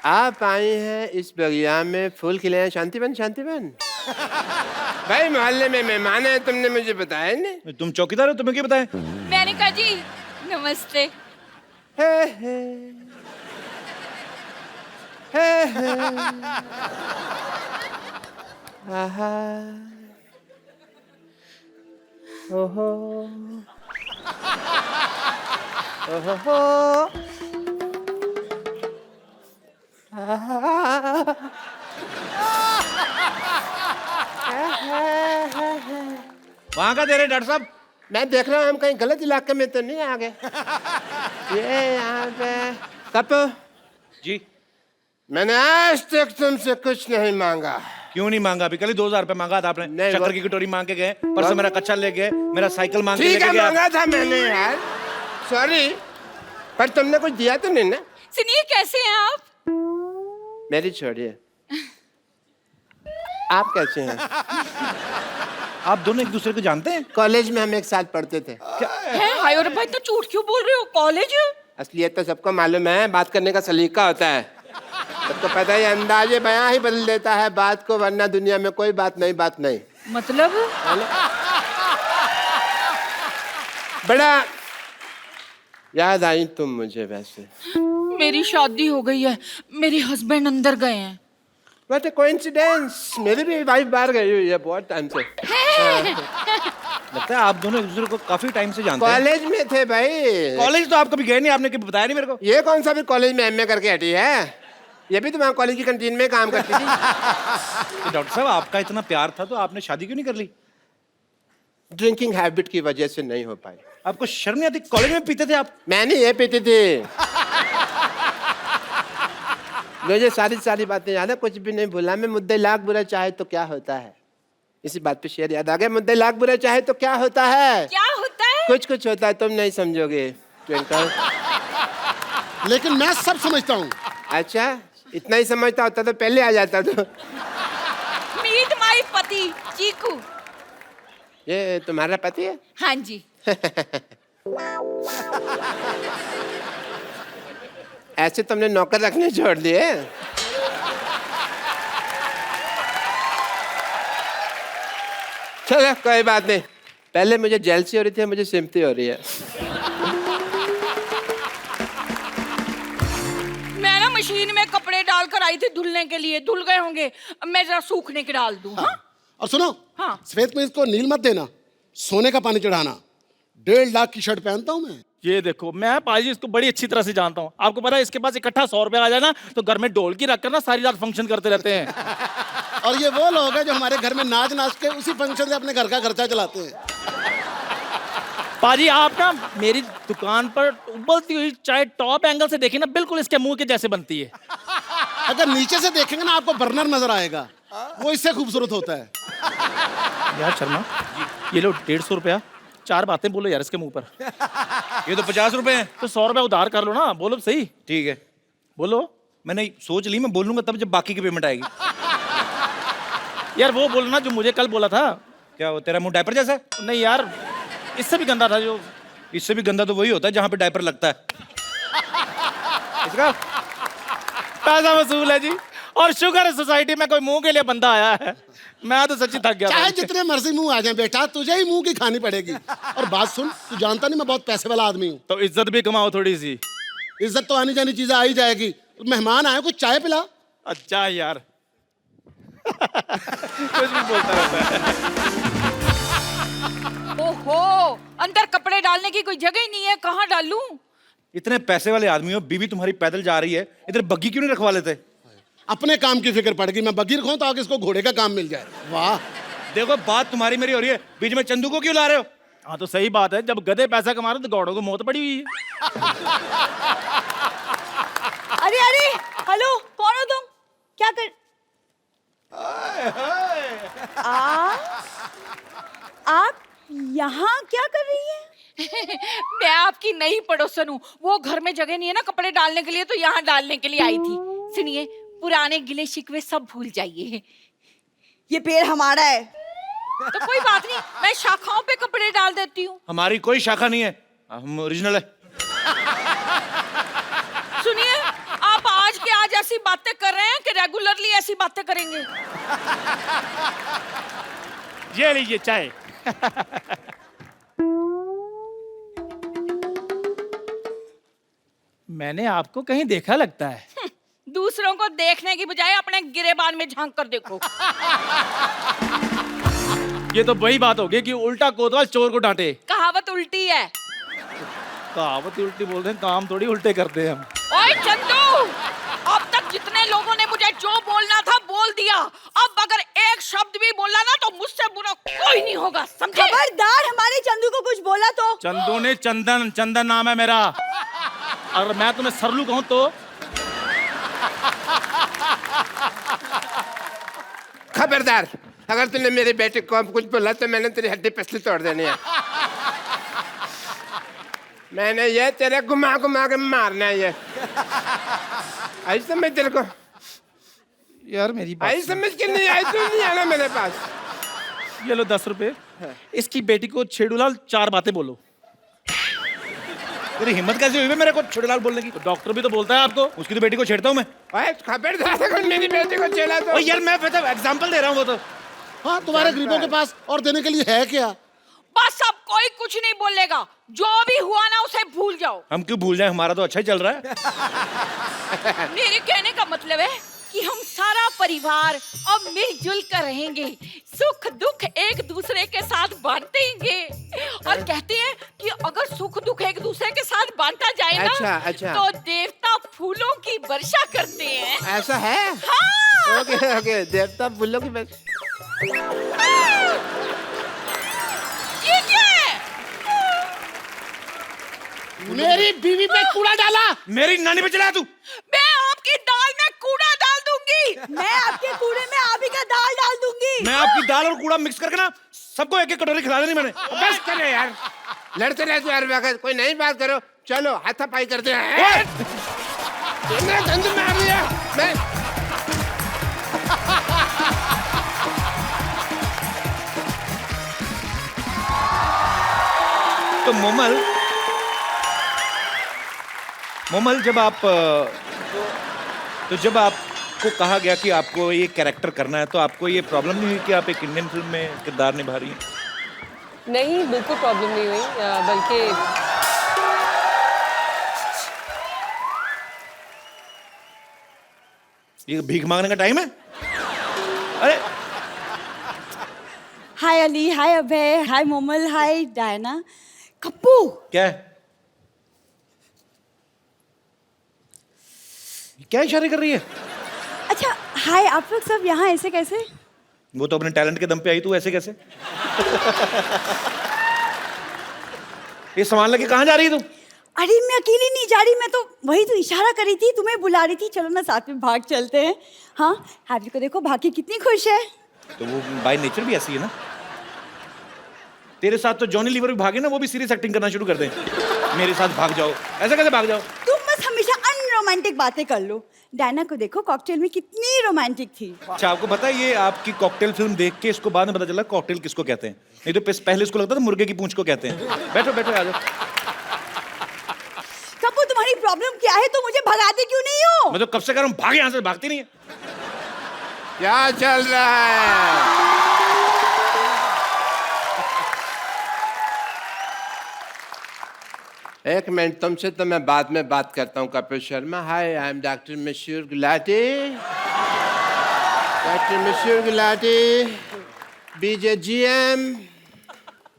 आप आई हैं इस बगिया में फूल खिले हैं, शांतिवन शांतिवन। भाई मोहल्ले में मेहमान है, तुमने मुझे बताया नहीं। तुम चौकीदार हो, तुम्हें क्या बताया? मेनका जी नमस्ते। हे हे हे हे आहा ओहो ओहो वहां का दे रहे डॉक्टर साहब? मैं देख रहा हूँ हम कहीं गलत इलाके में तो नहीं आ गए। ये यहाँ पे कपो जी। मैंने आज तक तुमसे कुछ नहीं मांगा। क्यों नहीं मांगा? अभी कल ही 2000 रुपए मांगा था आपने। नहीं, शक्कर की कटोरी मांग के गए, परसों मेरा कच्चा ले गए, मेरा साइकिल मांग के ठीक है लेके गए। मांगा था मैंने यार, सॉरी, पर तुमने कुछ दिया तो नहीं ना। सुनिए कैसे हैं आप? मेरी छोड़िए, आप कैसे हैं? आप दोनों एक दूसरे को जानते हैं? कॉलेज में हम एक साथ पढ़ते थे। हैं हाय और भाई तो झूठ क्यों बोल रहे हो? कॉलेज? असलियत तो सबको मालूम है, बात करने का सलीका होता है। सबको पता है अंदाजे बयां ही बदल देता है बात को, वरना दुनिया में कोई बात नहीं। मतलब? बड़ा याद आई तुम मुझे वैसे। मेरी शादी हो गई है, मेरे हस्बैंड अंदर गए हैं। What a coincidence! मेरी भी वाइफ बाहर गई हुई है बहुत टाइम से। लगता है आप दोनों एक दूसरे को काफी टाइम से जानते हैं। कॉलेज में थे भाई। कॉलेज तो आप कभी गए नहीं, आपने कभी बताया नहीं मेरे को। ये कौन सा भी कॉलेज में एमए करके हटी है? ये भी तो वहाँ कॉलेज की कैंटीन में काम करती थी। तो डॉक्टर साहब आपका इतना प्यार था तो आपने शादी क्यों नहीं कर ली? ड्रिंकिंग हैबिट की वजह से नहीं हो पाई। आपको शर्म नहीं आती? कॉलेज में पीते थे आप? मैंने ये पीती थी। मुझे सारी बातें याद है, कुछ भी नहीं भूला मैं। मुद्दे लाख बुरा चाहे तो क्या होता है, इसी बात पे शेर याद आ गया। मुद्दे लाख बुरा चाहे तो क्या होता है? क्या होता है? कुछ होता है, तुम नहीं समझोगे ट्विंकल। लेकिन मैं सब समझता हूँ। अच्छा, इतना ही समझता होता तो पहले आ जाता। तो मीट माई पति चीकू। ये तुम्हारा पति है? हाँ जी। ऐसे तुमने नौकर रखने छोड़ दिए? चलो कोई बात नहीं, पहले मुझे जेलसी हो रही थी, मुझे सिम्पथी हो रही है। मैं ना मशीन में कपड़े डालकर आई थी धुलने के लिए, धुल गए होंगे, अब मैं जरा सूखने के डाल दूं। हाँ? और सुनो, हाँ। सफेद में इसको नील मत देना, सोने का पानी चढ़ाना। 1.5 लाख की शर्ट पहनता हूँ मैं। ये देखो, मैं पाजी इसको बड़ी अच्छी तरह से जानता हूँ। आपको पता है इसके पास इकट्ठा 100 रुपया आ जाए ना तो घर में ढोलकी रखकर ना सारी रात फंक्शन करते रहते हैं। और ये वो लोग हैं जो हमारे घर में नाच के उसी फंक्शन से अपने घर का खर्चा चलाते हैं। पाजी आप ना मेरी दुकान पर उबलती हुई चाय टॉप एंगल से देखिए ना, बिल्कुल इसके मुंह के जैसे बनती है। अगर नीचे से देखेंगे ना आपको बर्नर नजर आएगा, वो इससे खूबसूरत होता है। यार शर्मा, ये लो 150 रुपया, 4 बातें बोलो यार इसके मुंह पर। ये तो 50 रुपए हैं। तो 100 रुपया उधार कर लो ना, बोलो सही। ठीक है, बोलो। मैंने सोच ली, मैं बोलूंगा तब जब बाकी की पेमेंट आएगी। यार वो बोलना जो मुझे कल बोला था। क्या वो तेरा मुंह डायपर जैसा है? नहीं यार, इससे भी गंदा था जो। इससे भी गंदा तो वही होता है जहां पे डायपर लगता है। इसका पैसा वसूल है जी, और शुगर है सोसाइटी में कोई मुंह के लिए बंदा आया है। मैं तो सच्ची थक गया। चाहे जितने मर्जी मुंह आ जाए बेटा, तुझे ही मुंह की खानी पड़ेगी। और बात सुन, तू जानता नहीं मैं बहुत पैसे वाला आदमी हूँ। तो इज्जत भी कमाओ थोड़ी सी। इज्जत तो आनी जानी चीजें आ ही जाएगी। मेहमान आए, कुछ चाय पिला। अच्छा यार। कुछ भी बोलता रहता है। ओहो, अंदर कपड़े डालने की कोई जगह ही नहीं है, कहाँ डालूं? इतने पैसे वाले आदमी हो, बीवी तुम्हारी पैदल जा रही है, इधर बग्गी क्यों नहीं रखवा लेते? अपने काम की फिक्र पड़ गई। मैं बगीर खाऊं तो आगे इसको घोड़े का काम मिल जाए। वाह, देखो बात तुम्हारी मेरी हो रही है, बीच में चंदू को क्यों ला रहे हो? हाँ तो सही बात है, जब गधे पैसा कमा रहे तो गौड़ों को मौत पड़ी हुई है। अरे अरे, हेलो, कौन हो तुम? क्या कर आप यहाँ क्या कर रही हैं? मैं आपकी नई पड़ोसन हूँ, वो घर में जगह नहीं है ना कपड़े डालने के लिए, तो यहाँ डालने के लिए आई थी। सुनिए, पुराने गिले शिकवे सब भूल जाइए। ये पेड़ हमारा है। तो कोई बात नहीं, मैं शाखाओं पे कपड़े डाल देती हूँ। हमारी कोई शाखा नहीं है, हम ओरिजिनल है। सुनिए, आप आज के आज ऐसी बातें कर रहे हैं कि रेगुलरली ऐसी बातें करेंगे? ये लीजिए चाय। मैंने आपको कहीं देखा लगता है। दूसरों को देखने की बजाय अपने गिरेबान में झांक कर देखो। ये तो वही बात हो गई कि उल्टा कोतवाल चोर को डांटे। कहावत उल्टी है। कहावत उल्टी बोलते हैं, काम थोड़ी उल्टे करते हैं हम। ओए चंदू, अब तक जितने लोगों ने मुझे जो बोलना था बोल दिया। अब अगर एक शब्द भी बोला ना तो मुझसे बुरा कोई नहीं होगा, समझे? खबरदार हमारे चंदू को कुछ बोला तो। चंदू ने चंदन नाम है मेरा। अगर मैं तुम्हें सरलू कहूं तो खबरदार, अगर तूने मेरे बेटे को कुछ बोला तो मैंने तेरी हड्डी पसली तोड़ देनी है। मैंने ये तेरे घुमा घुमा के मारना है ये। आई समझ तेरे को? यार मेरी बात आई समझ के नहीं आई, तू नहीं आना मेरे पास। ये लो 10 रुपए। इसकी बेटी को छेड़ूलाल 4 बातें बोलो। तेरी हिम्मत कैसे हुई मेरे को छुड़लाल बोलने की? तो डॉक्टर भी तो बोलता है आपको। उसकी तो बेटी को छेड़ता हूँ मैं। ओए खबरदार, अगर मेरी बेटी को छेड़ा तो। ओ यार मैं एग्जांपल दे रहा हूँ वो तो। हाँ, तुम्हारे गरीबों के पास और देने के लिए है क्या? बस अब कोई कुछ नहीं बोलेगा। जो भी हुआ ना उसे भूल जाओ। हम क्यों भूल जाए, हमारा तो अच्छा ही चल रहा है। मेरे कहने का मतलब है कि हम सारा परिवार अब मिलजुल कर रहेंगे, सुख दुख एक दूसरे के साथ बांटेंगे। और कहते हैं कि अगर सुख दुख एक दूसरे के साथ बांटा जाए ना, अच्छा। तो देवता फूलों की वर्षा करते हैं। ऐसा है? हाँ। ओके, देवता फूलों की बस। ये क्या है? मेरी बीवी पे कूड़ा डाला। मेरी नानी पे चला तू। मैं आपकी दाल में कूड़ा डाल दूंगी। मैं आपके कूड़े में आप ही का दाल डाल दूंगी। मैं आपकी दाल और कूड़ा मिक्स करके ना सबको एक एक कटोरी खिला देनी मैंने। बस करे यार, लड़ते रहते यार वक्त। कोई नई बात करो, चलो हाथापाई करते हैं। तुमने गंद मार दिया। मैं तो मोमल जब आपको कहा गया कि आपको ये कैरेक्टर करना है तो आपको ये प्रॉब्लम नहीं हुई कि आप एक इंडियन फिल्म में किरदार निभा रही हैं? नहीं, बिल्कुल प्रॉब्लम नहीं हुई, बल्कि ये भीख मांगने का टाइम है? अरे हाय अली, हाय अभय, हाय मोमल, हाय डायना। कप्पू, क्या है? क्या इशारे कर रही है? अच्छा हाय, आप लोग सब यहाँ ऐसे कैसे? वो तो अपने टैलेंट के दम पे आई, तू ऐसे कैसे? ये सामान लेके कहाँ जा रही है तू? अरे मैं अकेली नहीं जा रही, मैं तो वही तो इशारा करी थी, तुम्हें बुला रही थी। चलो ना साथ में भाग चलते हैं। हाँ, हैप्पी को देखो, भागी कितनी खुश है। तो वो बाय नेचर भी ऐसी है ना। तेरे साथ तो जॉनी लीवर भी भागे ना, वो भी सीरियस एक्टिंग करना शुरू कर दें। मेरे साथ भाग जाओ, ऐसा कैसे भाग जाओ? तुम बस हमेशा अनरोमांटिक बातें कर लो। डायना को देखो, कॉकटेल में कितनी रोमांटिक थी। अच्छा, आपको पता है ये आपकी कॉकटेल फिल्म देख के इसको बाद में पता चला कॉकटेल किसको कहते हैं। नहीं तो पहले इसको लगता था मुर्गे की पूंछ को कहते हैं। बैठो बैठो, आ जाओ। कप्पू, तुम्हारी प्रॉब्लम क्या है? तुम मुझे भगाते क्यों नहीं हो? मैं तो कब से कह रहा हूँ भागे यहाँ से, भागती नहीं है। क्या चल रहा है? एक मिनट, तुमसे तो मैं बाद में बात करता हूँ कपिल शर्मा। हाय, आई एम डॉक्टर मशहूर गुलाटी। डॉक्टर मशहूर गुलाटी, बीजेजीएम।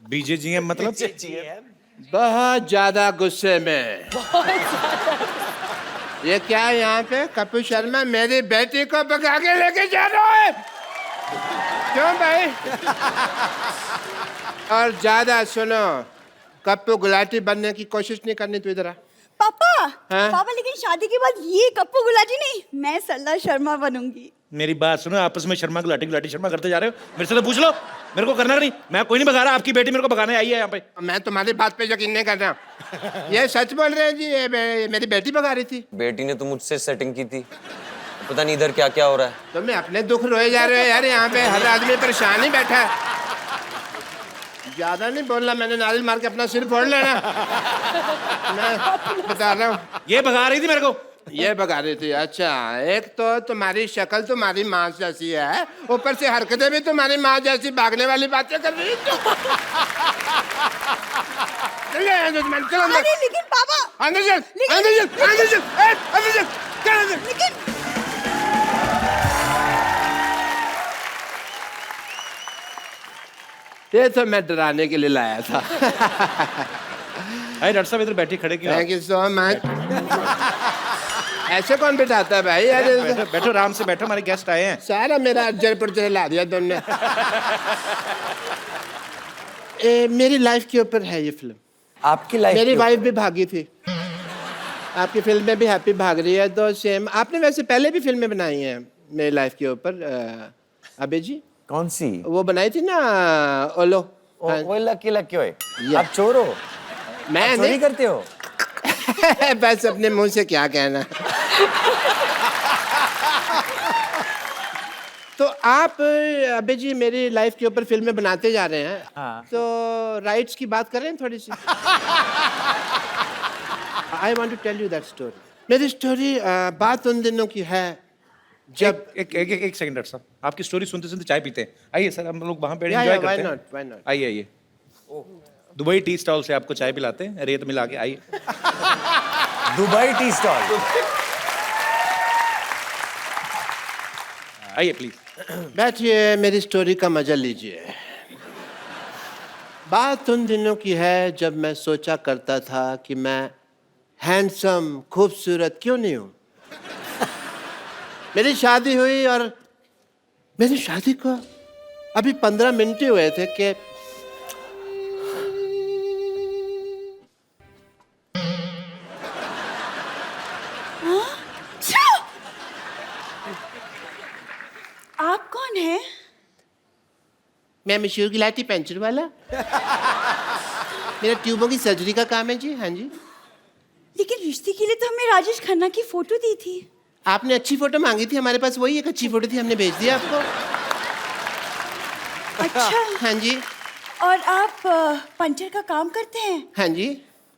बीजेजीएम मतलब? बहुत ज्यादा गुस्से में। ये क्या है यहाँ पे? कपिल शर्मा मेरी बेटी को भगा के लेके जा रहा है। क्यों भाई? और ज्यादा सुनो, कप्पू गुलाटी बनने की कोशिश नहीं करनी। तू इधर आ। पापा, हाँ? पापा लेकिन शादी के बाद ये कप्पू गुलाटी नहीं, मैं सरला शर्मा बनूंगी। मेरी बात सुनो, आपस में शर्मा गुलाटी गुलाटी शर्मा करते जा रहे हो। मेरे से तो पूछ लो, मेरे को करना नहीं। मैं कोई नहीं भगा रहा, आपकी बेटी मेरे को भगाने आई है यहाँ पे। मैं तुम्हारी बात पे यकीन नहीं कर रहा। ये सच बोल रहे हैं जी, ये मेरी बेटी भगा रही थी। बेटी ने तो मुझसे सेटिंग की थी, पता नहीं इधर क्या क्या हो रहा है। तुम अपने दुख रोए जा रहे हो यार। यहाँ पे हर आदमी परेशान ही बैठा है। ज्यादा नहीं बोलना, मैंने नारियल मार के अपना सिर फोड़ लेना। मैं बता रहा हूँ। ये भगा रही थी मेरे को। ये भगा रही थी। अच्छा, एक तो तुम्हारी शक्ल तुम्हारी माँ जैसी है, ऊपर से हरकतें भी तुम्हारी माँ जैसी, भागने वाली बातें कर रही हो। चलो अंदर। अरे लेकिन पापा, अंदर चल, अंदर चल, अंदर चल, अंदर चल, चल अंदर। लेकिन ये तो मैं डराने के लिए लाया था। अरे डॉक्टर साहब इधर बैठे खड़े क्यों? Thank you so much. ऐसे कौन बिठाता है भाई? यार बैठो बैठो, आराम से बैठो, हमारे गेस्ट आए हैं। सारा मेरा अज्जर पुर्जर हिला दिया तुमने। मेरी लाइफ के ऊपर है ये फिल्म। आपकी लाइफ मेरी वाइफ भी भागी थी, आपकी फिल्म में भी हैप्पी भाग रही है, तो सेम। आपने वैसे पहले भी फिल्में बनाई हैं मेरी लाइफ के ऊपर, अबे जी। कौन सी? वो बनाई थी ना, ओलो। वो लकी लकी होए। ये। आप चोर हो? मैं आप चोरी नहीं करते हो? बस अपने मुंह से क्या कहना। तो आप अबे जी मेरी लाइफ के ऊपर फिल्में बनाते जा रहे हैं, हाँ। तो राइट्स की बात करें थोड़ी सी। I want to tell you that story. मेरी स्टोरी बात उन दिनों की है जब एक सेकंड डॉक्टर साहब, आपकी स्टोरी सुनते सुनते चाय पीते हैं। आइए सर, हम लोग वहाँ पे या, एंजॉय why करते हैं। not, why not? आइए आइए, दुबई टी स्टॉल से आपको चाय पिलाते हैं, रेत मिला के। आइए। Dubai tea stall. आइए प्लीज। बैठिए, मेरी स्टोरी का मजा लीजिए। बात उन दिनों की है जब मैं सोचा करता था कि मैं हैंडसम खूबसूरत क्यों नहीं हूं। मेरी शादी हुई और मेरी शादी को अभी 15 मिनट ही हुए थे कि आप कौन हैं? मैं मशहूर गिलाटी पेंचर वाला। मेरा ट्यूबों की सर्जरी का काम है जी। हाँ जी। लेकिन रिश्ते के लिए तो हमें राजेश खन्ना की फोटो दी थी। आपने अच्छी फोटो मांगी थी, हमारे पास वही एक अच्छी फोटो थी, हमने भेज दिया आपको। अच्छा। हाँ जी। और आप पंचर का काम करते हैं? हाँ जी।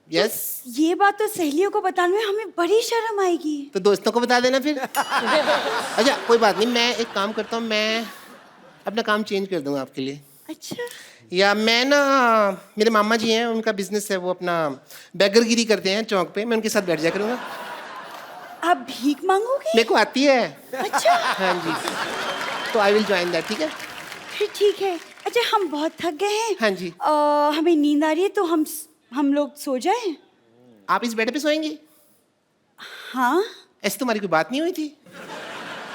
यस। ये बात तो सहेलियों को बताने में हमें बड़ी शर्म आएगी। तो दोस्तों को बता देना फिर। अच्छा कोई बात नहीं, मैं एक काम करता हूँ, मैं अपना काम चेंज कर दूंगा आपके लिए। अच्छा। या मैं ना, मेरे मामा जी हैं, उनका बिजनेस है, वो अपना बैगरगिरी करते हैं चौक पे, मैं उनके साथ बैठ जाया करूँगा। आप भीख मांगोगे? मेरे को आती है। अच्छा। हाँ जी। तो आई विल ज्वाइन दैट। ठीक है। फिर ठीक है। अच्छा हम बहुत थक गए हैं। हाँ जी। हमें नींद आ रही है, तो हम लोग सो जाएं? आप इस बेड पे सोएंगे? हाँ। ऐसी तुम्हारी कोई बात नहीं हुई थी?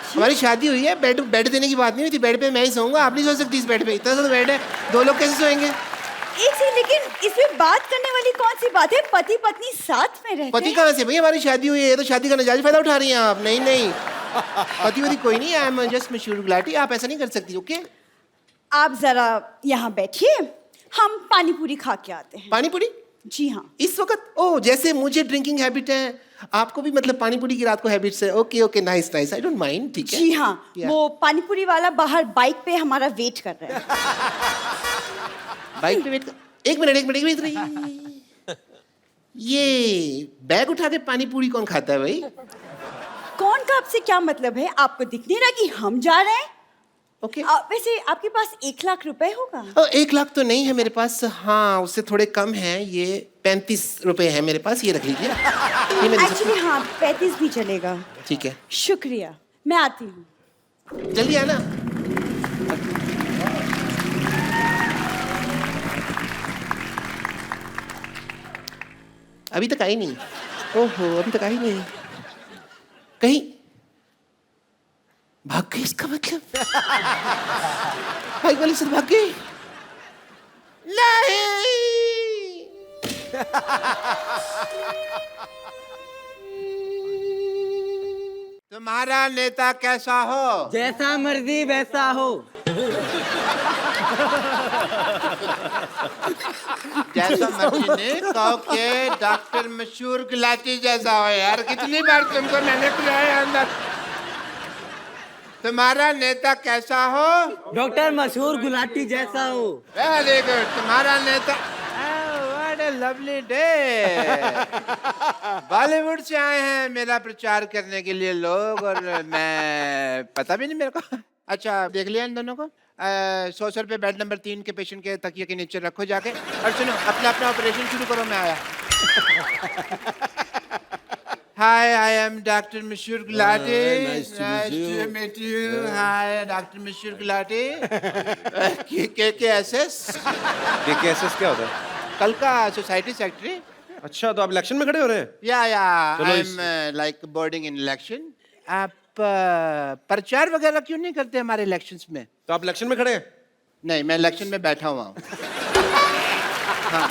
हमारी शादी हुई है, बेड देने की बात नहीं हुई थी। बेड पे मैं ही सोऊंगा, आप नहीं सो सकती इस बेड पे। इतना तो बेड है, दो लोग कैसे सोएंगे? एक से, लेकिन इसमें बात करने वाली कौन सी बात है? पति पत्नी साथ में रहते पति हैं। कहाँ से भैया? हमारी शादी हुई है, ये तो शादी का नजायज फायदा उठा रही हैं आप। नहीं नहीं, पति वति कोई नहीं है। आई एम जस्ट मशहूर गुलाटी। आप ऐसा नहीं कर सकती। ओके। आप जरा यहाँ बैठिए, हम पानी पूरी खा के आते हैं। पानी पूरी जी हाँ। इस वक्त? ओह, जैसे मुझे ड्रिंकिंग हैबिट है, आपको भी मतलब पानी पूरी की रात को हैबिट्स है। Okay okay, nice nice, I don't mind. ठीक है। जी हाँ। Yeah. वो पानी पूरी वाला बाहर बाइक पे हमारा वेट कर रहा है। बाइक पे वेट कर। एक मिनट वेट रही। ये बैग उठा के पानी पूरी कौन खाता है भाई? कौन का आपसे क्या मतलब है? आपको दिख नहीं रहा कि हम जा रहे हैं? ओके। वैसे आपके पास 1 लाख रुपए होगा? 1 लाख तो नहीं है मेरे पास। हाँ, उससे थोड़े कम है। ये 35 रुपए है मेरे पास, ये रख लीजिए। ये मैं दे सकती एक्चुअली हाँ, 35 भी चलेगा। हूँ। ठीक है, शुक्रिया, मैं आती हूँ। जल्दी आना। अभी तक आई नहीं। ओहो, अभी तक आई नहीं। कहीं भाग गई इसका मतलब? बाइक वाली से भाग गई? नहीं। तुम्हारा नेता कैसा हो? जैसा मर्जी वैसा हो। जैसा मर्जी ने कहो के डॉक्टर मशहूर गुलाटी जैसा हो। यार कितनी बार तुमको मैंने बुलाया अंदर। तुम्हारा नेता कैसा हो? डॉक्टर मशहूर गुलाटी जैसा हो। Very good. तुम्हारा नेता what A lovely day. Bollywood से आए हैं मेरा प्रचार करने के लिए लोग, और मैं पता भी नहीं मेरे को। अच्छा देख लिया इन दोनों को। 100 रुपये बेड नंबर 3 के पेशेंट के तकिए के नीचे रखो जाके, और सुनो अपना अपना ऑपरेशन शुरू करो, मैं आया। Hi, I am Dr. Mishur Gulati. Nice to meet you. Hi, Dr. Mishur Gulati. KKSS. KKSS क्या होता है? कल का सोसाइटी सेक्रेटरी। अच्छा, तो आप इलेक्शन में खड़े हो रहे हैं? या चलो I am like boarding in election. आप प्रचार वगैरह क्यों नहीं करते हमारे इलेक्शंस में? तो आप इलेक्शन में खड़े हैं? नहीं, मैं इलेक्शन में बैठा हुआ हूँ। हाँ,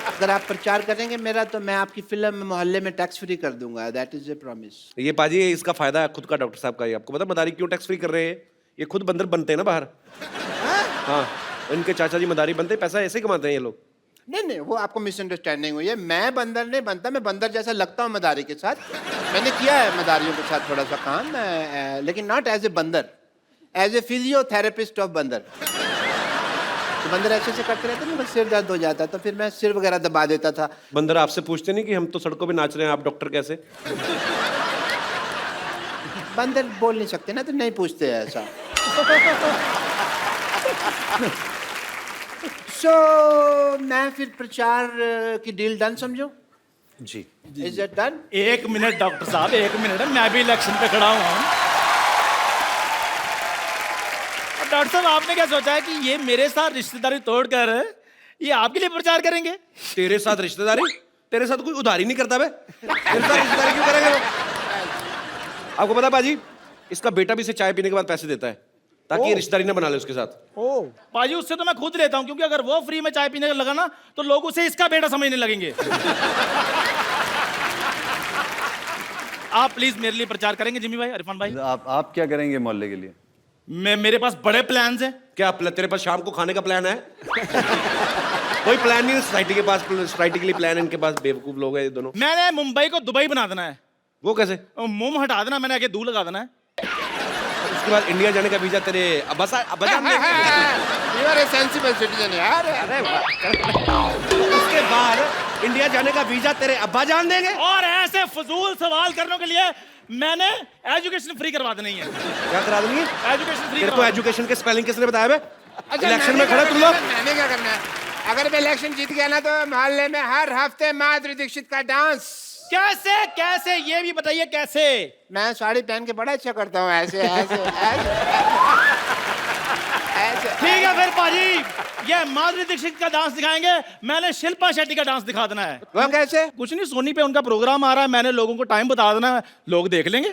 अगर आप प्रचार करेंगे मेरा तो मैं आपकी फिल्म मोहल्ले में टैक्स फ्री कर दूंगा। That is a promise. ये पाजी, इसका फायदा है खुद का डॉक्टर साहब का। ये आपको पता मदारी क्यों टैक्स फ्री कर रहे हैं? ये खुद बंदर बनते हैं ना बाहर। हाँ, इनके चाचा जी मदारी बनते हैं, पैसा ऐसे ही कमाते हैं ये लोग। नहीं, वो आपको मिसअंडरस्टैंडिंग हुई है। मैं बंदर नहीं बनता, मैं बंदर जैसा लगता हूँ मदारी के साथ। मैंने किया है मदारियों के साथ थोड़ा सा काम, लेकिन नॉट एज ए बंदर, एज ए फिजियोथेरेपिस्ट ऑफ बंदर। तो बंदर ऐसे से करते रहते ना, बस सिर दर्द हो जाता, तो फिर मैं सिर वगैरह दबा देता था। बंदर आपसे पूछते नहीं कि हम तो सड़कों पे नाच रहे हैं, आप डॉक्टर कैसे? बंदर बोल नहीं सकते ना, तो नहीं पूछते ऐसा। मैं फिर प्रचार की डील डन समझो? जी। Is it done? 1 minute doctor साहब, 1 मिनट, मैं भी इलेक्शन पे खड़ा हुआ हूँ। डॉक्टर साहब, आपने क्या सोचा है कि ये मेरे साथ रिश्तेदारी तोड़कर ये आपके लिए प्रचार करेंगे? तेरे साथ रिश्तेदारी? तेरे साथ कोई उधारी नहीं करता बे। तेरे साथ रिश्तेदारी क्यों करेंगे वो? आपको पता बाजी, इसका बेटा भी इसे चाय पीने के बाद पैसे देता है ताकि ये रिश्तेदारी ना बना ले उसके साथ। पाजी, उससे तो मैं खुद लेता हूँ, क्योंकि अगर वो फ्री में चाय पीने लगा ना तो लोग उसे इसका बेटा समझने लगेंगे। आप प्लीज मेरे लिए प्रचार करेंगे जिमी भाई, इरफान भाई? आप क्या करेंगे मोहल्ले के लिए? मेरे पास बड़े प्लान्स हैं। क्या तेरे पास शाम को खाने का प्लान है? कोई प्लान नहीं है सोसाइटी के पास। सोसाइटी के लिए प्लान है इनके पास। बेवकूफ लोग हैं ये दोनों। मैंने मुंबई को दुबई बना देना है। वो कैसे? मुंह हटा देना, मैंने आगे दूर लगा देना है। उसके बाद इंडिया जाने का वीजा तेरे You are a sensible citizen यार। अरे उसके बाद इंडिया जाने का वीजा तेरे अब्बा जान देंगे। और ऐसे फजूल सवाल करने के लिए मैंने एजुकेशन फ्री करवा देनी है। क्या करा देंगे? Education free. तेरे को एजुकेशन के स्पेलिंग किसने बताया बे? अच्छा, इलेक्शन में खड़े तुम लोग। मैंने क्या करना है? अगर मैं इलेक्शन जीत गया ना तो मोहल्ले में हर हफ्ते माधुरी दीक्षित का डांस। कैसे कैसे ये भी बताइए कैसे? मैं साड़ी पहन के बड़ा अच्छा करता हूँ, ऐसे ऐसे ऐसे ऐसे। ठीक है फिर पाजी, ये माधुरी दीक्षित का डांस दिखाएंगे, मैंने शिल्पा शेट्टी का डांस दिखा देना है। वो कैसे? कुछ नहीं, सोनी पे उनका प्रोग्राम आ रहा है, मैंने लोगों को टाइम बता देना है, लोग देख लेंगे।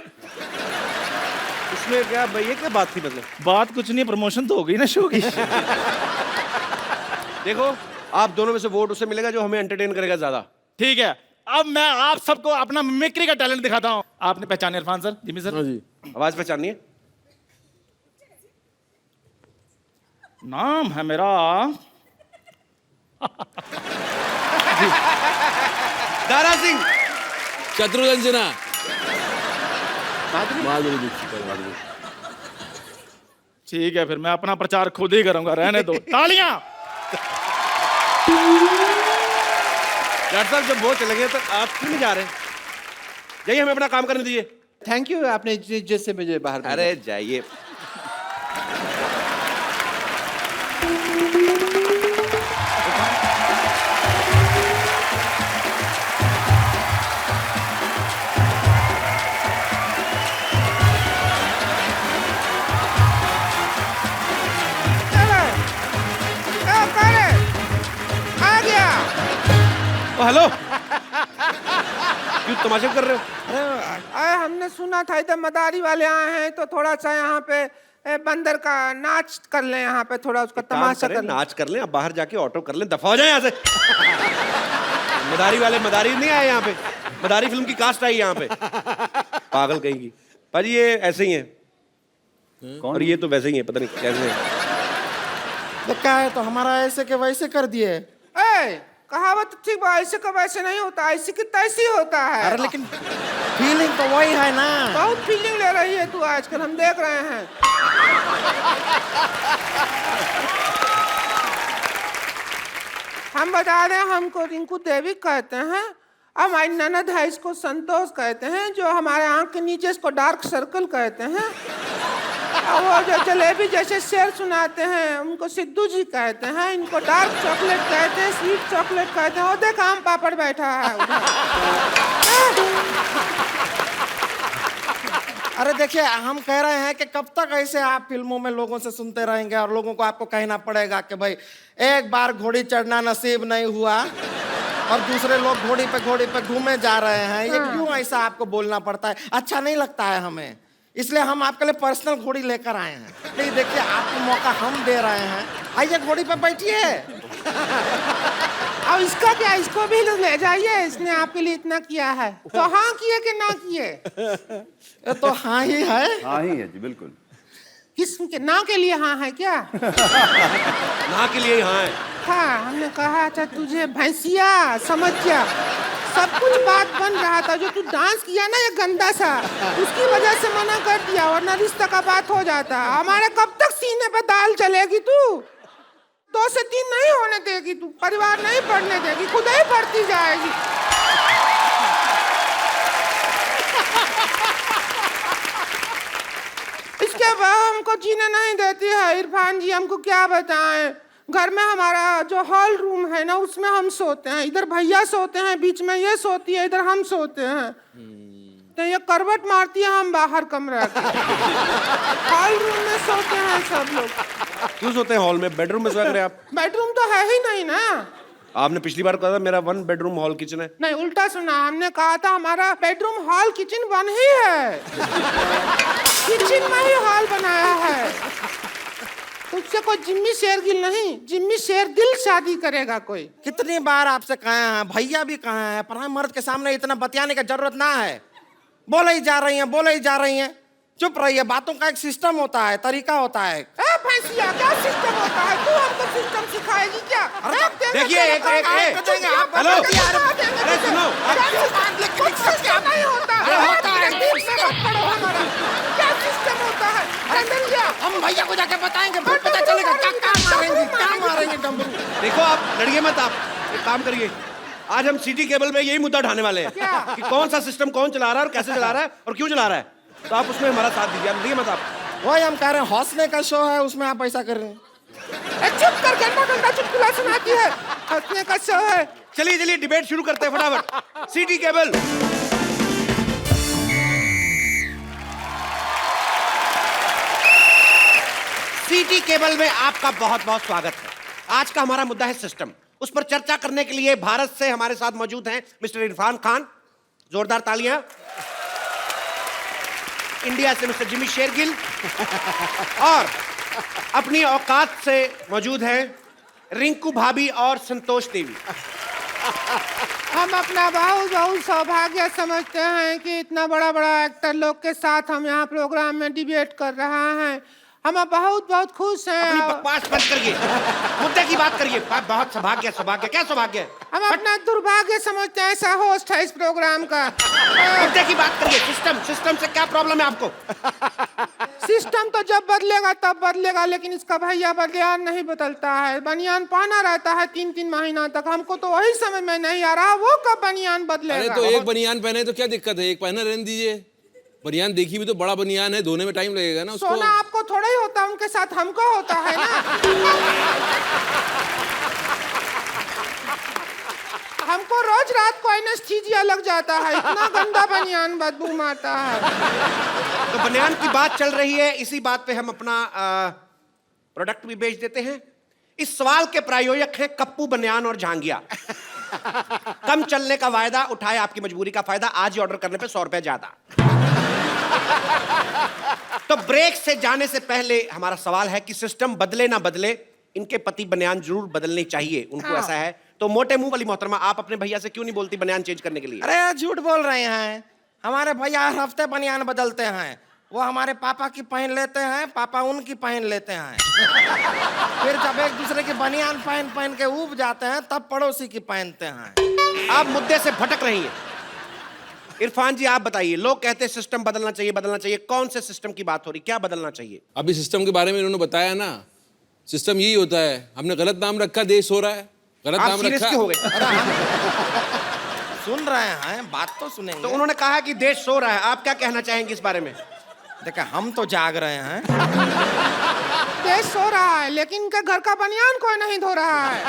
इसमें क्या भाई, ये क्या बात थी? मतलब बात कुछ नहीं, प्रमोशन तो हो गई ना शो की। देखो, आप दोनों में से वोट उसे मिलेगा जो हमें एंटरटेन करेगा ज्यादा। ठीक है, अब मैं आप सबको अपना मिमिक्री का टैलेंट दिखाता हूँ। आपने पहचाने इरफान सर, जिमी सर? हाँ जी। आवाज पहचाननी है? नाम है मेरा दारा सिंह। शत्रुघ्न माधुरी ठीक है, फिर मैं अपना प्रचार खुद ही करूंगा, रहने दो। तालियां। डॉक्टर साहब, जब वो चले गए तो आप क्यों नहीं जा रहे? जाइए, हमें अपना काम करने दीजिए। थैंक यू, आपने इज्जत से मुझे बाहर भेजा। अरे जाइए। हेलो, क्यों तमाशे कर रहे हो? अरे हमने सुना था इधर मदारी वाले आए हैं, तो थोड़ा सा यहाँ पे बंदर का नाच कर लें, यहाँ पे थोड़ा उसका तमाशा कर लें। नाच कर लें, आप बाहर जाके ऑटो कर लें, दफा हो जाए यहाँ से। मदारी वाले मदारी नहीं आए यहाँ पे, मदारी फिल्म की कास्ट आई यहाँ पे। पागल कहेगी। पर ये ऐसे ही है, और ये तो वैसे ही है, पता नहीं कैसे है। क्या है, तो हमारा ऐसे के वैसे कर दिए। कहावत ठीक बा, ऐसे का वैसे नहीं होता, ऐसे की तैसी होता है। अरे लेकिन फीलिंग तो वही है ना। बहुत फीलिंग ले रही है तू आजकल, हम देख रहे हैं। हम बता दें, हमको रिंकू देवी कहते हैं। हमारी ननद है, इसको संतोष कहते हैं। जो हमारे आंख के नीचे, इसको डार्क सर्कल कहते हैं। और वो जो जलेबी जैसे शेर सुनाते हैं, उनको सिद्धू जी कहते हैं। इनको डार्क चॉकलेट कहते हैं, स्वीट चॉकलेट कहते हैं। वो देख आम पापड़ बैठा है उधर। अरे देखिए, हम कह रहे हैं कि कब तक ऐसे आप फिल्मों में लोगों से सुनते रहेंगे और लोगों को आपको कहना पड़ेगा कि भाई एक बार घोड़ी चढ़ना नसीब नहीं हुआ और दूसरे लोग घोड़ी पे घूमे जा रहे हैं। ये क्यों ऐसा आपको बोलना पड़ता है? अच्छा नहीं लगता है हमें, इसलिए हम आपके लिए पर्सनल घोड़ी लेकर आए हैं। नहीं देखिए, आपको मौका हम दे रहे हैं, आइए घोड़ी पे बैठिए। अब इसका क्या, इसको भी ले जाइए, इसने आपके लिए इतना किया है। तो हाँ किए कि ना किए? ये तो हाँ ही है। हाँ ही है जी, बिल्कुल। किसके ना के लिए हाँ है क्या? ना के लिए हाँ है। हाँ, हमने कहा था तुझे भैंसिया, समझ जा। सब कुछ बात बन रहा था। जो तू डांस किया ना, ये गंदा सा, उसकी वजह से मना कर दिया, वरना रिश्ता का बात हो जाता। हमारे कब तक सीने पे दाल चलेगी तू? 2 से 3 नहीं होने देगी तू, परिवार नहीं बढ़ने देगी, खुद ही बढ़ती जाएगी। इसके बाद हमको जीने नहीं देती है इरफान जी। हमको क्या बताएं, घर में हमारा जो हॉल रूम है ना, उसमें हम सोते हैं। इधर भैया सोते हैं, बीच में ये सोती है, इधर हम सोते हैं। तो ये करवट मारती है, हम बाहर कमरा के। हॉल रूम में सोते हैं सब लोग। क्यों सोते हैं हॉल में? बेडरूम में सोया करें आप। बेडरूम तो है ही नहीं ना। आपने पिछली बार कहा था मेरा 1 बेडरूम हॉल किचन है। नहीं, उल्टा सुना। हमने कहा था हमारा बेडरूम हॉल किचन 1 ही है। किचन में ही हॉल बनाया है। उससे कोई जिम्मी शेरगिल नहीं, जिम्मी शेरदिल शादी करेगा कोई। कितनी बार आपसे कहे हैं, भैया भी कहे हैं, पर हम मर्द के सामने इतना बतियाने की जरूरत ना है। बोले ही जा रही हैं, बोले ही जा रही हैं। चुप रहिए, बातों का एक सिस्टम होता है, तरीका होता है। भैंसिया, क्या सिस्टम होता है? तू हमको सिस्टम सिखाएगी क्या? देखिए, एक हेलो, अरे सुनो, कुछ सिस्टम नहीं होता। क्या सिस्टम होता है? हम भैया को जाके बताएंगे, फिर पता चलेगा क्या मारेंगे डमरू। देखो आप लड़िए मत। आप एक काम करिए, आज हम सिटी केबल में यही मुद्दा उठाने वाले हैं कि कौन सा सिस्टम कौन चला रहा है और कैसे चला रहा है और क्यों चला रहा है। तो आप उसमें हमारा साथ दीजिए। लड़िए मत आप। वही हम कह रहे हैं, हौसले का शो है, उसमें आप ऐसा कर रहे हैं। चुप कर, गंदा चुटकुला सुनाती है। हंसने का शो है। चलिए डिबेट शुरू करते हैं फटाफट। City cable. सिटी केबल में आपका बहुत बहुत स्वागत है। आज का हमारा मुद्दा है सिस्टम। उस पर चर्चा करने के लिए भारत से हमारे साथ मौजूद हैं मिस्टर इरफान खान, जोरदार तालियां। इंडिया से मिस्टर जिमी शेरगिल और अपनी औकात से मौजूद हैं रिंकू भाभी और संतोष देवी। हम अपना बहुत सौभाग्य समझते हैं कि इतना बड़ा एक्टर लोग के साथ हम यहाँ प्रोग्राम में डिबेट कर रहे हैं। हम बहुत खुश हैं। अपनी बकवास बंद करिए, मुद्दे की बात करिए। बहुत सौभाग्य, क्या सौभाग्य है? हम अपना दुर्भाग्य समझते हैं, ऐसा होस्ट है इस प्रोग्राम का। मुद्दे की बात करिए। सिस्टम से क्या प्रॉब्लम है आपको? सिस्टम तो जब बदलेगा तब बदलेगा, लेकिन इसका भैया बनियान नहीं बदलता है। बनियान पहना रहता है 3-3 महीना तक। हमको तो वही समझ में नहीं आ रहा, वो कब बनियान बदलेगा। अरे तो एक बनियान पहने तो क्या दिक्कत है? एक पहना रहने दीजिए। बनियान देखी भी तो बड़ा बनियान है, धोने में टाइम लगेगा ना उसको। सोना आपको थोड़ा ही होता, उनके साथ हमको होता है ना। हमको रोज रात को एनेस्थीसिया लग जाता है, इतना गंदा बनियान बदबू मारता है। तो बनियान की बात चल रही है, इसी बात पे हम अपना प्रोडक्ट भी बेच देते हैं। इस सवाल के प्रायोजक हैं कप्पू बनियान और झांगिया। कम चलने का वायदा, उठाए आपकी मजबूरी का फायदा। आज ही ऑर्डर करने पे 100 रुपए ज्यादा। तो ब्रेक से जाने से पहले हमारा सवाल है कि सिस्टम बदले ना बदले, इनके पति बनियान जरूर बदलनी चाहिए। उनको ऐसा है तो मोटे मुंह वाली मोहतरमा, आप अपने भैया से क्यों नहीं बोलती बनियान चेंज करने के लिए? अरे झूठ बोल रहे हैं, हमारे भैया हर हफ्ते बनियान बदलते हैं। वो हमारे पापा की पहन लेते हैं, पापा उनकी पहन लेते हैं। फिर जब एक दूसरे की बनियान पहन के ऊब जाते हैं, तब पड़ोसी की पहनते हैं। आप मुद्दे से भटक रही हैं। इरफान जी आप बताइए, लोग कहते हैं सिस्टम बदलना चाहिए। कौन से सिस्टम की बात हो रही, क्या बदलना चाहिए? अभी सिस्टम के बारे में इन्होंने बताया ना, सिस्टम यही होता है। हमने गलत नाम रखा, देश हो रहा है। गलत आप नाम सीरियस रखा। क्यों हो गए? सुन रहे हैं, बात तो सुनेंगे। तो उन्होंने कहा कि देश सो रहा है, आप क्या कहना चाहेंगे इस बारे में? देखा, हम तो जाग रहे हैं। देश सो रहा है लेकिन इनके घर का बनियान कोई नहीं धो रहा है।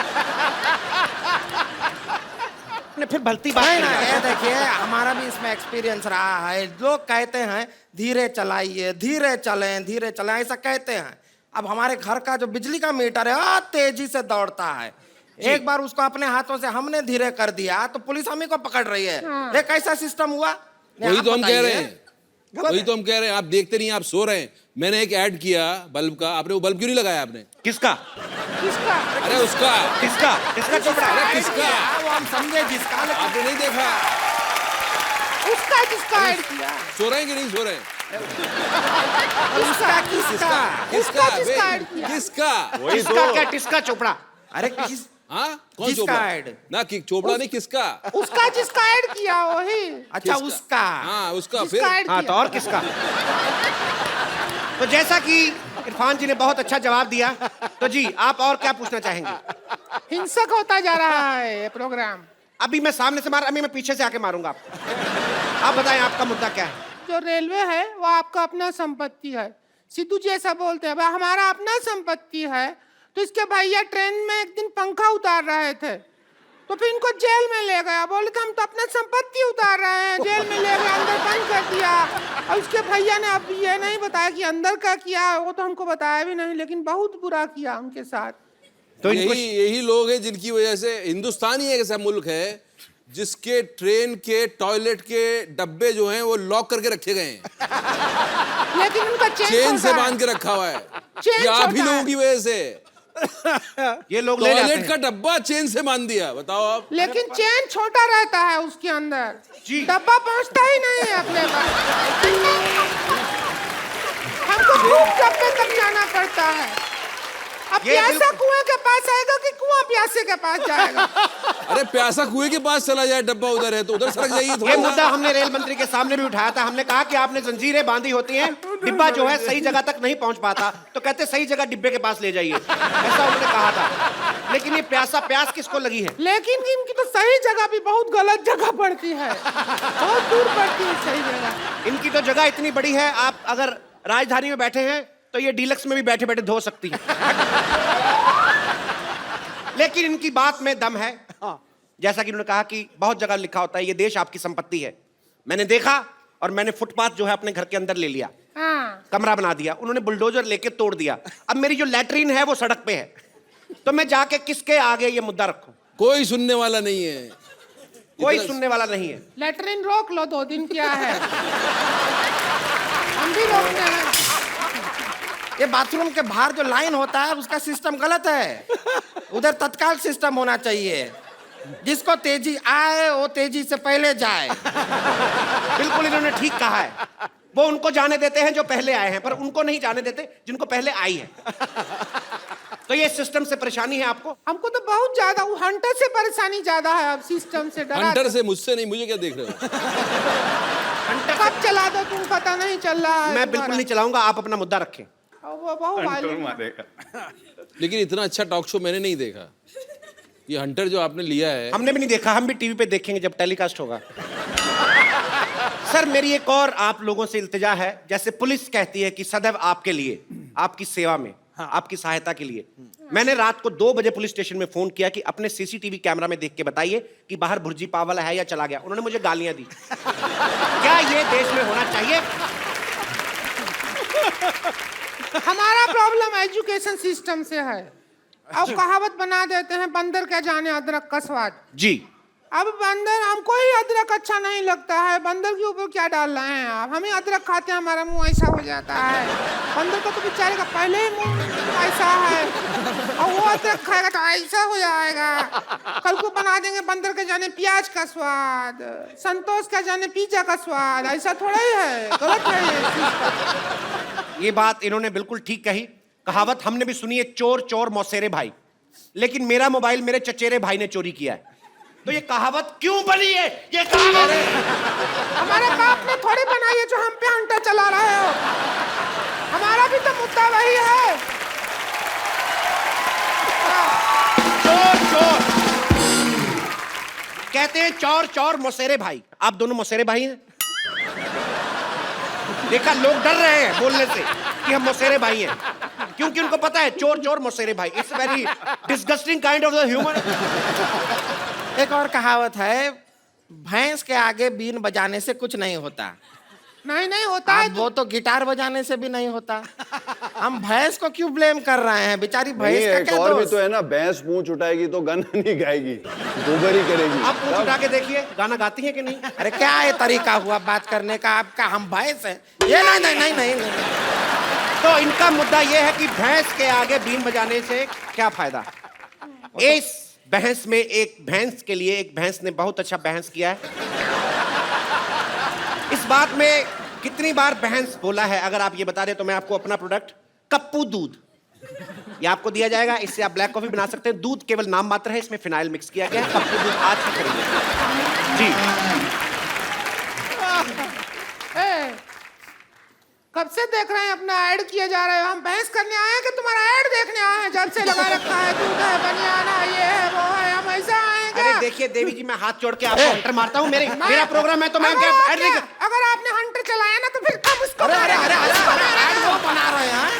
ने फिर भलती बात नहीं की ना, है। ये देखिए, हमारा भी इसमें एक्सपीरियंस रहा है। लोग कहते हैं धीरे चलाइए, धीरे चलें, ऐसा कहते हैं। अब हमारे घर का जो बिजली का मीटर है तेजी से दौड़ता है। एक बार उसको अपने हाथों से हमने धीरे कर दिया तो पुलिस हम ही को पकड़ रही है। ये कैसा सिस्टम हुआ? वही आप तो हम कह बताइए। रहे हैं, वही तो हम कह रहे हैं। आप देखते नहीं, आप सो रहे हैं। मैंने एक ऐड किया बल्ब का, आपने वो बल्ब क्यों नहीं लगाया आपने? किसका? अरे उसका। किसका चोपड़ा? अरे किसका? वो हम समझे जिसका, लेकिन आपने नहीं देखा? किसका ऐड किया? सो रहे हैं कि नहीं सो रहे हैं? किसका किसका ऐड किया? किसका? किसका क्या? किसका चोपड़ा? अरे किस हाँ, कौन किसका चोपड़ा? ऐड? ना कि चोपड़ा नहीं, किसका? उसका जिसका ऐड किया वही। अच्छा, किसका? उसका। हाँ, उसका। फिर जिसका ऐड हाँ, किया। तो और किसका? तो जैसा कि इरफान जी ने बहुत अच्छा जवाब दिया, तो जी आप और क्या पूछना चाहेंगे? हिंसक होता जा रहा है ये प्रोग्राम। अभी मैं सामने से मार, अभी मैं पीछे से आके मारूंगा आपको। आप बताएं आपका मुद्दा क्या है? जो रेलवे है वो आपका अपना संपत्ति है। सिद्धू जी ऐसा बोलते हैं, भाई हमारा अपना संपत्ति है। तो इसके भैया ट्रेन में एक दिन पंखा उतार रहे थे, तो फिर इनको जेल में ले गया। बोले थे हम तो अपना संपत्ति उतार रहे हैं। जेल में ले गए, अंदर बंद कर दिया। और उसके भैया ने अब ये नहीं बताया कि अंदर क्या किया, वो तो हमको बताया भी नहीं, लेकिन बहुत बुरा किया उनके साथ। तो इनको यही लोग हैं जिनकी वजह से हिंदुस्तान ही एक ऐसा मुल्क है जिसके ट्रेन के टॉयलेट के डब्बे जो हैं वो लॉक करके रखे गए हैं, लेकिन उनका चेन से बांध के रखा हुआ है। चेन ये आप ही छोटा लोगों है। की वजह से ये लोग ले जाते टॉयलेट का हैं। डब्बा चेन से बांध दिया। बताओ आप। लेकिन चेन छोटा रहता है उसके अंदर, डब्बा पहुंचता ही नहीं है अपने पास। हमको खूब डब्बे तक जाना पड़ता है। अब ये प्यासा बिल्कुल- कुएं के पास आएगा कि कुआं प्यासे के पास जाएगा? अरे प्यासा कुएं के पास चला जाए, डब्बा उधर है तो उधर सरक जाइए ये थोड़ा मुद्दा हमने रेल मंत्री के सामने भी उठाया था। हमने कहा कि आपने जंजीरें बांधी होती हैं, डिब्बा जो है सही जगह तक नहीं पहुंच पाता, तो कहते सही जगह डिब्बे के पास ले जाइए, ऐसा उन्होंने कहा था। लेकिन ये प्यास किसको लगी है? लेकिन इनकी तो सही जगह भी बहुत गलत जगह पड़ती है, बहुत दूर पड़ती है सही जगह। इनकी तो जगह इतनी बड़ी है, आप अगर राजधानी में बैठे हैं तो ये डीलक्स में भी बैठे बैठे धो सकती है। लेकिन इनकी बात में दम है। जैसा कि उन्होंने कहा कि बहुत जगह लिखा होता है ये देश आपकी संपत्ति है। मैंने देखा और मैंने फुटपाथ जो है अपने घर के अंदर ले लिया, कमरा बना दिया। उन्होंने बुलडोजर लेके तोड़ दिया। अब मेरी जो लैट्रीन है वो सड़क पे है, तो मैं जाके किसके आगे ये मुद्दा रखूं? कोई सुनने वाला नहीं है। कोई सुनने वाला नहीं है। लेटरिन रोक लो, 2 दिन क्या है, हम भी रोकते हैं। ये बाथरूम के बाहर जो लाइन होता है उसका सिस्टम गलत है। उधर तत्काल सिस्टम होना चाहिए, जिसको तेजी आए वो तेजी से पहले जाए। बिल्कुल इन्होंने ठीक कहा है। वो उनको जाने देते हैं जो पहले आए हैं, पर उनको नहीं जाने देते जिनको पहले आई है। तो ये सिस्टम से परेशानी है आपको? हमको तो बहुत ज्यादा, वो हंटर से परेशानी ज्यादा है। अब सिस्टम से डरा। हंटर से, मुझसे नहीं, मुझे क्या देख रहे हो? कब चला दो तुम, पता नहीं चल रहा है। मैं बिल्कुल नहीं चलाऊंगा, आप अपना मुद्दा रखें। वो बहुत वायलेंट। लेकिन इतना अच्छा टॉक शो मैंने नहीं देखा। ये हंटर जो आपने लिया है, हमने भी नहीं देखा, हम भी टीवी पे देखेंगे जब टेलीकास्ट होगा। सर मेरी एक और आप लोगों से इल्तिजा है, जैसे पुलिस कहती है कि सदैव आपके लिए, आपकी सेवा में, आपकी सहायता के लिए। मैंने रात को 2 बजे पुलिस स्टेशन में फोन किया कि अपने सीसीटीवी कैमरा में देख के बताइए कि बाहर भुर्जी पाव है या चला गया। उन्होंने मुझे गालियां दी। क्या ये देश में होना चाहिए? हमारा प्रॉब्लम एजुकेशन सिस्टम से है। अब कहावत बना देते हैं, बंदर क्या जाने अदरक का स्वाद। जी। अब बंदर, हमको ही अदरक अच्छा नहीं लगता है। बंदर के ऊपर क्या डाल रहे हैं आप? हम ही अदरक खाते हैं, हमारा मुंह ऐसा हो जाता है। बंदर का तो बेचारे का पहले ही मुंह ऐसा है, और वो अदरक खाएगा तो ऐसा हो जाएगा। कल को बना देंगे बंदर के जाने प्याज का स्वाद, संतोष का जाने पिज्जा का स्वाद। ऐसा थोड़ा ही है, गलत है ये। ये बात इन्होंने बिल्कुल ठीक कही। कहावत हमने भी सुनी है, चोर चोर मौसेरे भाई। लेकिन मेरा मोबाइल मेरे चचेरे भाई ने चोरी किया है, तो ये कहावत क्यों बनी है? ये कहावत हमारे बाप ने थोड़ी बनाई है जो हम पे हंटर चला रहे हो। हमारा भी तो मुद्दा वही है। चोर चोर कहते हैं चौर चौर मौसेरे भाई। आप दोनों मौसेरे भाई हैं? देखा, लोग डर रहे हैं बोलने से कि हम मौसेरे भाई हैं, क्योंकि उनको पता है चोर चोर मौसेरे भाई। It's very disgusting kind of the humour. एक और कहावत है, भैंस के आगे बीन बजाने से कुछ नहीं होता। नहीं होता अब वो तो गिटार बजाने से भी नहीं होता। हम भैंस को क्यों ब्लेम कर रहे हैं? बेचारी भैंस का क्या और भी दोष? तो है ना, भैंस पूंछ उठाएगी तो गाना नहीं गाएगी, गोबर ही करेगी। आप पूछ उठा के देखिए, गाना गाती है कि नहीं? अरे क्या ये तरीका हुआ बात करने का आपका? हम भैंस हैं ये? नहीं नहीं नहीं नहीं, नहीं। तो इनका मुद्दा ये है कि भैंस के आगे बीन बजाने से क्या फायदा। इस बहस में एक भैंस के लिए एक भैंस ने बहुत अच्छा बहस किया है। इस बात में कितनी बार बहस बोला है, अगर आप ये बता दें तो मैं आपको अपना प्रोडक्ट कप्पू दूध ये आपको दिया जाएगा। इससे आप ब्लैक कॉफी बना सकते हैं। दूध केवल नाम मात्र है, इसमें फिनाइल मिक्स किया गया है। कप्पू दूध आज ही खरीदें जी। कब से देख रहे हैं अपना ऐड किया जा रहा है? हम बहस करने आए हैं कि तुम्हारा ऐड देखने आए हैं? जब से लगा रखा है, दूध है, बनियाना, ये है, वो है, हम ऐसा आए हैं क्या? अरे देखिए देवी जी, मैं हाथ जोड़ के आपको हंटर मारता हूँ। मेरा प्रोग्राम है तो मैं क्या ऐड नहीं कर... अगर आपने हंटर चलाया ना तो फिर हम उसको अरे अरे अरे अरे अरे ऐड वो बना रहे हैं।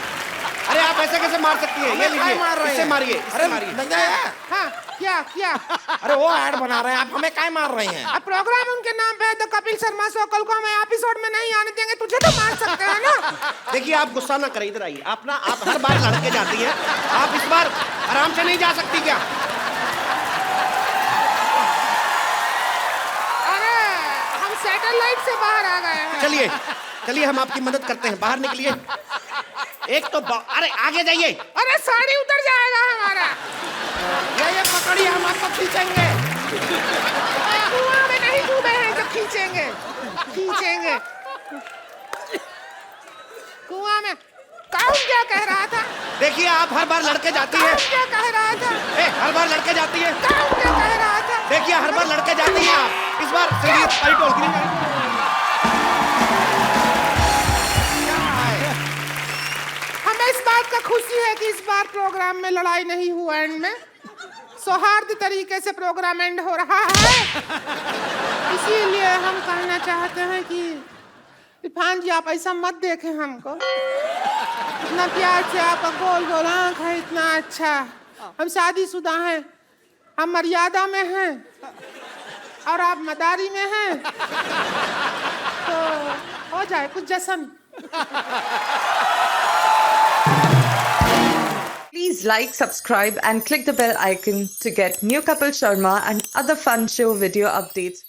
अरे आप ऐसे कैसे मार सकती हैं? ये लीजिए, मार रहे इससे हैं? मारिए, इससे मारिए। हाँ, क्या अरे वो ऐड बना रहे हैं, आप हमें काय मार रहे हैं? अब प्रोग्राम उनके नाम पे है तो कपिल शर्मा शो, कल को हमें एपिसोड में नहीं आने देंगे, तुझे तो मार सकते हैं ना। देखिए आप गुस्सा ना करें, इधर आइए। आप हर बार लड़के जाती हैं, आप इस बार आराम से नहीं जा सकती क्या? अरे हम सैटेलाइट से बाहर आ गए हैं। चलिए हम आपकी मदद करते हैं, बाहर निकलिए। एक तो अरे आगे जाइए। अरे साड़ी उतर जाएगा हमारा। ये पकड़िए, हम आपको खींचेंगे। कुआं में नहीं डूबे हैं जो खींचेंगे कुआं में। कौन क्या कह रहा था? देखिए आप हर बार लड़के जाती हैं। कौन क्या कह रहा था? हर बार लड़के जाती हैं। कौन क्या कह रहा था? देखिए हर बार लड़के जाती हैं आप। इस बार संगीत वाली ढोलकी नहीं। हमें इस बात का खुशी है कि इस बार प्रोग्राम में लड़ाई नहीं हुआ, एंड में सौहार्द तरीके से प्रोग्राम एंड हो रहा है। इसीलिए हम कहना चाहते हैं कि इरफान जी आप ऐसा मत देखें हमको। इतना प्यार से आपका गोल गोल आँख है, इतना अच्छा। हम शादीशुदा हैं, हम मर्यादा में हैं और आप मदारी में हैं, तो हो जाए कुछ जश्न। Please like, subscribe and click the bell icon to get new Kapil Sharma and other fun show video updates.